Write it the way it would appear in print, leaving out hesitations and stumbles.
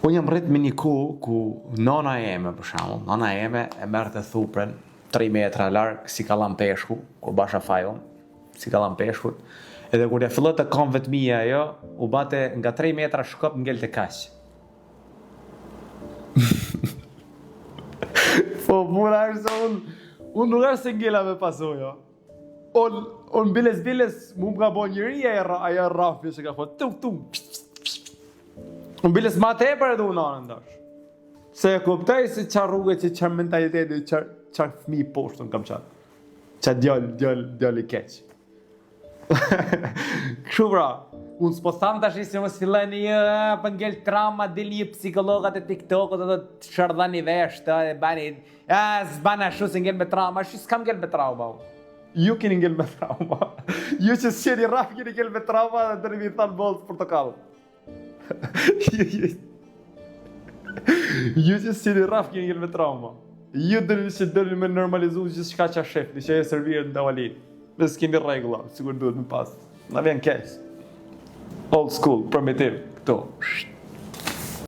Unë jam rrit me një ku nona jeme, për shembull, nona jeme e merrte thupren 3 metra larg si kallam peshku, kur basha fajon, si kallam peshkut. Edhe kur ja filloi të kam vetmia ajo, u bate nga 3 metra shkop ngelte kaq. Po puna është se unë nuk është se ngela me pasoja. Unë biles mu më ka bo njëri aja rafi që ka thot tu. Unë biles ma tepër edhe unë anën dash. Se e kuptoj se qa rrugë që qa mentaliteti, qa fmi poshtën kam qatë. Qa djall i keq. Kështu pra, unë s'po tham tash se mos fillojnë për ngel trauma, dilni psikologat e TikTokut dhe të shërdhani vesh, të bani, s'bana shu se ngel me trauma, shu s'kam ngel me trauma. Ju keni ngel me trauma. Ju që s'qeni raf keni ngel me trauma dhe dërri mi thanë bolë portokall. Ju që s'qeni raf keni ngel me trauma. Ju dërri me normalizu që s'ka qa shefni, që e servirë në davalin. Dhe s'keni regula, sigur duhet më pas. Na vjen keq. Old school, primitive, këto.